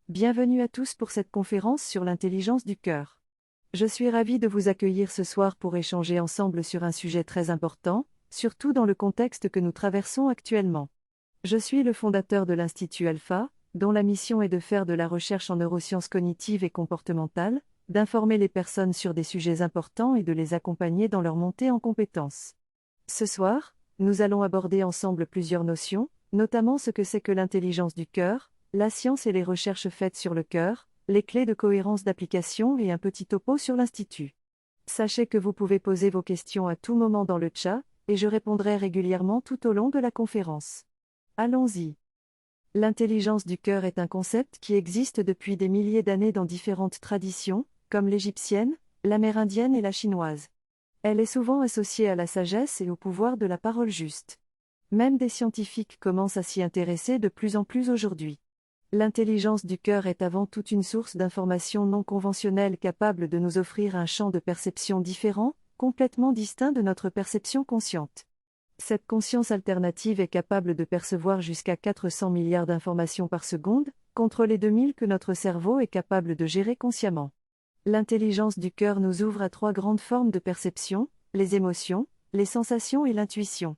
Bienvenue à tous pour cette conférence sur l'intelligence du cœur. Je suis ravie de vous accueillir ce soir pour échanger ensemble sur un sujet très important, surtout dans le contexte que nous traversons actuellement. Je suis le fondateur de l'Institut Alpha, dont la mission est de faire de la recherche en neurosciences cognitives et comportementales, d'informer les personnes sur des sujets importants et de les accompagner dans leur montée en compétences. Ce soir, nous allons aborder ensemble plusieurs notions, notamment ce que c'est que l'intelligence du cœur, la science et les recherches faites sur le cœur, les clés de cohérence d'application et un petit topo sur l'Institut. Sachez que vous pouvez poser vos questions à tout moment dans le chat, et je répondrai régulièrement tout au long de la conférence. Allons-y. L'intelligence du cœur est un concept qui existe depuis des milliers d'années dans différentes traditions, comme l'égyptienne, l'amérindienne et la chinoise. Elle est souvent associée à la sagesse et au pouvoir de la parole juste. Même des scientifiques commencent à s'y intéresser de plus en plus aujourd'hui. L'intelligence du cœur est avant tout une source d'informations non conventionnelles capable de nous offrir un champ de perception différent, complètement distinct de notre perception consciente. Cette conscience alternative est capable de percevoir jusqu'à 400 milliards d'informations par seconde, contre les 2000 que notre cerveau est capable de gérer consciemment. L'intelligence du cœur nous ouvre à 3 grandes formes de perception, les émotions, les sensations et l'intuition.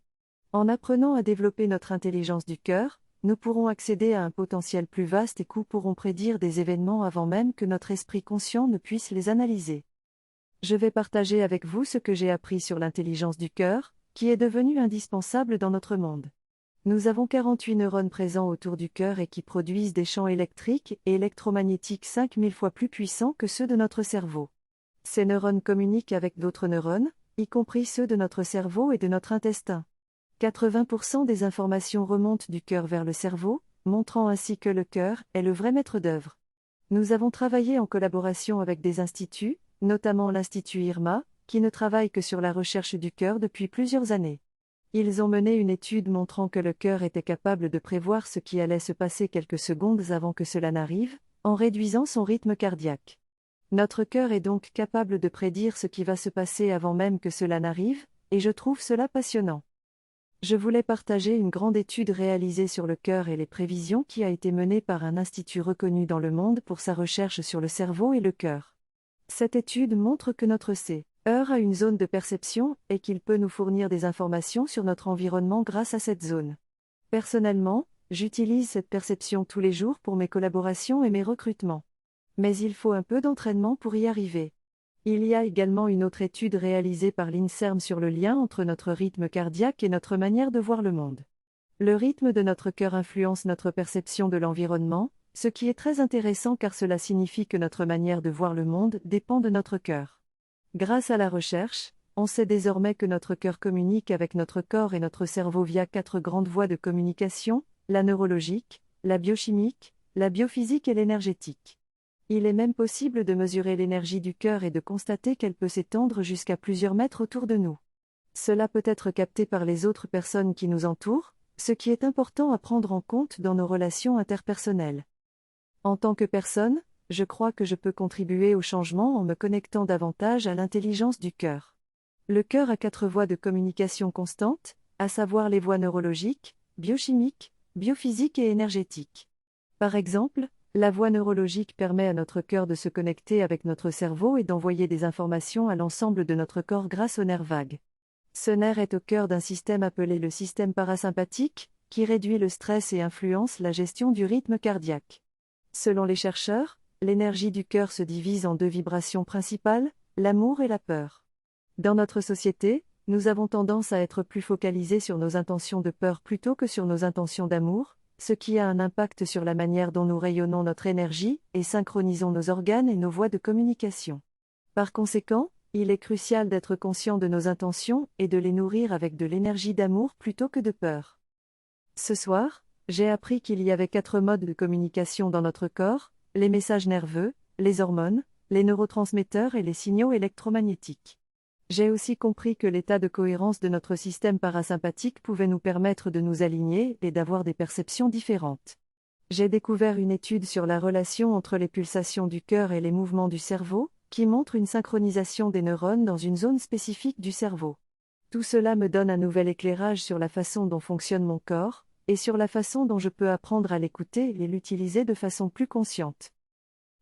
En apprenant à développer notre intelligence du cœur, nous pourrons accéder à un potentiel plus vaste et pourrons prédire des événements avant même que notre esprit conscient ne puisse les analyser. Je vais partager avec vous ce que j'ai appris sur l'intelligence du cœur, qui est devenue indispensable dans notre monde. Nous avons 48 neurones présents autour du cœur et qui produisent des champs électriques et électromagnétiques 5000 fois plus puissants que ceux de notre cerveau. Ces neurones communiquent avec d'autres neurones, y compris ceux de notre cerveau et de notre intestin. 80% des informations remontent du cœur vers le cerveau, montrant ainsi que le cœur est le vrai maître d'œuvre. Nous avons travaillé en collaboration avec des instituts, notamment l'Institut IRMA, qui ne travaille que sur la recherche du cœur depuis plusieurs années. Ils ont mené une étude montrant que le cœur était capable de prévoir ce qui allait se passer quelques secondes avant que cela n'arrive, en réduisant son rythme cardiaque. Notre cœur est donc capable de prédire ce qui va se passer avant même que cela n'arrive, et je trouve cela passionnant. Je voulais partager une grande étude réalisée sur le cœur et les prévisions qui a été menée par un institut reconnu dans le monde pour sa recherche sur le cerveau et le cœur. Cette étude montre que notre cœur a une zone de perception et qu'il peut nous fournir des informations sur notre environnement grâce à cette zone. Personnellement, j'utilise cette perception tous les jours pour mes collaborations et mes recrutements. Mais il faut un peu d'entraînement pour y arriver. Il y a également une autre étude réalisée par l'INSERM sur le lien entre notre rythme cardiaque et notre manière de voir le monde. Le rythme de notre cœur influence notre perception de l'environnement, ce qui est très intéressant car cela signifie que notre manière de voir le monde dépend de notre cœur. Grâce à la recherche, on sait désormais que notre cœur communique avec notre corps et notre cerveau via 4 grandes voies de communication, la neurologique, la biochimique, la biophysique et l'énergétique. Il est même possible de mesurer l'énergie du cœur et de constater qu'elle peut s'étendre jusqu'à plusieurs mètres autour de nous. Cela peut être capté par les autres personnes qui nous entourent, ce qui est important à prendre en compte dans nos relations interpersonnelles. En tant que personne, je crois que je peux contribuer au changement en me connectant davantage à l'intelligence du cœur. Le cœur a 4 voies de communication constantes, à savoir les voies neurologiques, biochimiques, biophysiques et énergétiques. Par exemple, la voie neurologique permet à notre cœur de se connecter avec notre cerveau et d'envoyer des informations à l'ensemble de notre corps grâce au nerf vague. Ce nerf est au cœur d'un système appelé le système parasympathique, qui réduit le stress et influence la gestion du rythme cardiaque. Selon les chercheurs, l'énergie du cœur se divise en 2 vibrations principales, l'amour et la peur. Dans notre société, nous avons tendance à être plus focalisés sur nos intentions de peur plutôt que sur nos intentions d'amour, ce qui a un impact sur la manière dont nous rayonnons notre énergie et synchronisons nos organes et nos voies de communication. Par conséquent, il est crucial d'être conscient de nos intentions et de les nourrir avec de l'énergie d'amour plutôt que de peur. Ce soir, j'ai appris qu'il y avait 4 modes de communication dans notre corps, les messages nerveux, les hormones, les neurotransmetteurs et les signaux électromagnétiques. J'ai aussi compris que l'état de cohérence de notre système parasympathique pouvait nous permettre de nous aligner et d'avoir des perceptions différentes. J'ai découvert une étude sur la relation entre les pulsations du cœur et les mouvements du cerveau, qui montre une synchronisation des neurones dans une zone spécifique du cerveau. Tout cela me donne un nouvel éclairage sur la façon dont fonctionne mon corps, et sur la façon dont je peux apprendre à l'écouter et l'utiliser de façon plus consciente.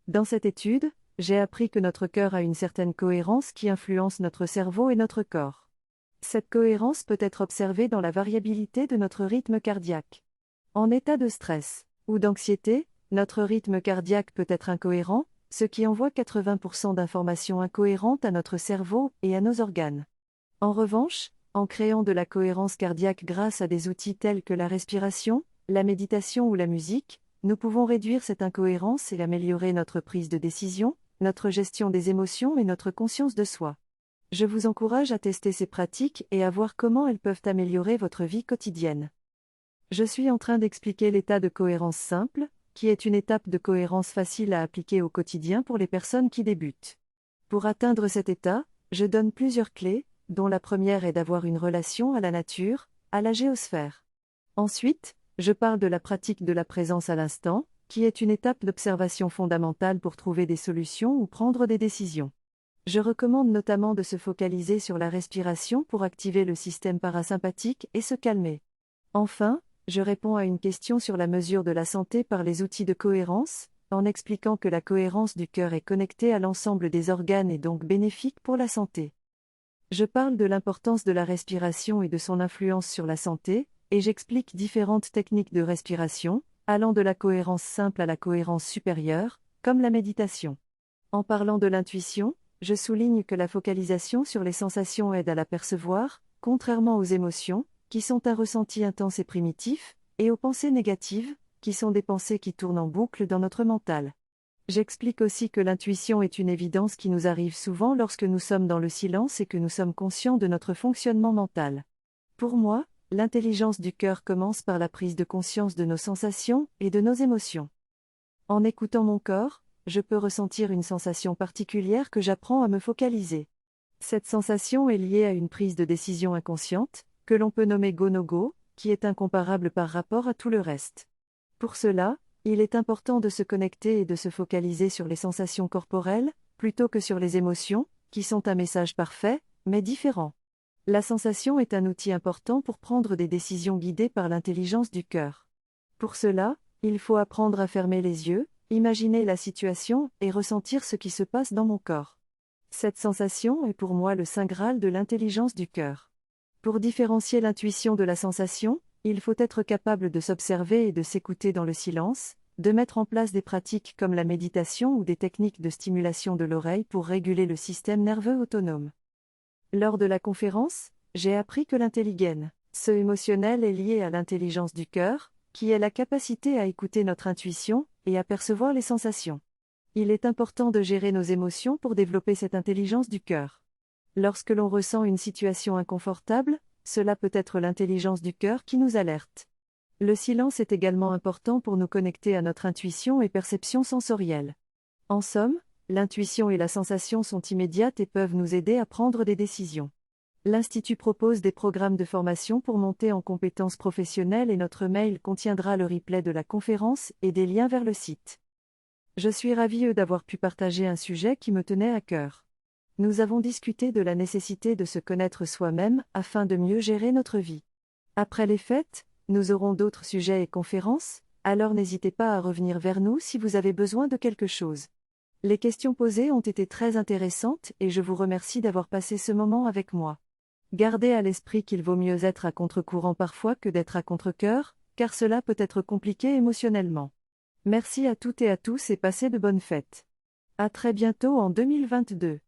Dans cette étude, j'ai appris que notre cœur a une certaine cohérence qui influence notre cerveau et notre corps. Cette cohérence peut être observée dans la variabilité de notre rythme cardiaque. En état de stress ou d'anxiété, notre rythme cardiaque peut être incohérent, ce qui envoie 80% d'informations incohérentes à notre cerveau et à nos organes. En revanche, en créant de la cohérence cardiaque grâce à des outils tels que la respiration, la méditation ou la musique, nous pouvons réduire cette incohérence et améliorer notre prise de décision, notre gestion des émotions et notre conscience de soi. Je vous encourage à tester ces pratiques et à voir comment elles peuvent améliorer votre vie quotidienne. Je suis en train d'expliquer l'état de cohérence simple, qui est une étape de cohérence facile à appliquer au quotidien pour les personnes qui débutent. Pour atteindre cet état, je donne plusieurs clés, dont la première est d'avoir une relation à la nature, à la géosphère. Ensuite, je parle de la pratique de la présence à l'instant, qui est une étape d'observation fondamentale pour trouver des solutions ou prendre des décisions. Je recommande notamment de se focaliser sur la respiration pour activer le système parasympathique et se calmer. Enfin, je réponds à une question sur la mesure de la santé par les outils de cohérence, en expliquant que la cohérence du cœur est connectée à l'ensemble des organes et donc bénéfique pour la santé. Je parle de l'importance de la respiration et de son influence sur la santé, et j'explique différentes techniques de respiration, allant de la cohérence simple à la cohérence supérieure, comme la méditation. En parlant de l'intuition, je souligne que la focalisation sur les sensations aide à la percevoir, contrairement aux émotions, qui sont un ressenti intense et primitif, et aux pensées négatives, qui sont des pensées qui tournent en boucle dans notre mental. J'explique aussi que l'intuition est une évidence qui nous arrive souvent lorsque nous sommes dans le silence et que nous sommes conscients de notre fonctionnement mental. Pour moi, l'intelligence du cœur commence par la prise de conscience de nos sensations et de nos émotions. En écoutant mon corps, je peux ressentir une sensation particulière que j'apprends à me focaliser. Cette sensation est liée à une prise de décision inconsciente, que l'on peut nommer go-no-go, qui est incomparable par rapport à tout le reste. Pour cela, il est important de se connecter et de se focaliser sur les sensations corporelles, plutôt que sur les émotions, qui sont un message parfait, mais différent. La sensation est un outil important pour prendre des décisions guidées par l'intelligence du cœur. Pour cela, il faut apprendre à fermer les yeux, imaginer la situation et ressentir ce qui se passe dans mon corps. Cette sensation est pour moi le saint graal de l'intelligence du cœur. Pour différencier l'intuition de la sensation, il faut être capable de s'observer et de s'écouter dans le silence, de mettre en place des pratiques comme la méditation ou des techniques de stimulation de l'oreille pour réguler le système nerveux autonome. Lors de la conférence, j'ai appris que l'intelligence émotionnelle est liée à l'intelligence du cœur, qui est la capacité à écouter notre intuition et à percevoir les sensations. Il est important de gérer nos émotions pour développer cette intelligence du cœur. Lorsque l'on ressent une situation inconfortable, cela peut être l'intelligence du cœur qui nous alerte. Le silence est également important pour nous connecter à notre intuition et perception sensorielle. En somme, l'intuition et la sensation sont immédiates et peuvent nous aider à prendre des décisions. L'Institut propose des programmes de formation pour monter en compétences professionnelles et notre mail contiendra le replay de la conférence et des liens vers le site. Je suis ravie d'avoir pu partager un sujet qui me tenait à cœur. Nous avons discuté de la nécessité de se connaître soi-même afin de mieux gérer notre vie. Après les fêtes, nous aurons d'autres sujets et conférences, alors n'hésitez pas à revenir vers nous si vous avez besoin de quelque chose. Les questions posées ont été très intéressantes et je vous remercie d'avoir passé ce moment avec moi. Gardez à l'esprit qu'il vaut mieux être à contre-courant parfois que d'être à contre-cœur, car cela peut être compliqué émotionnellement. Merci à toutes et à tous et passez de bonnes fêtes. À très bientôt en 2022.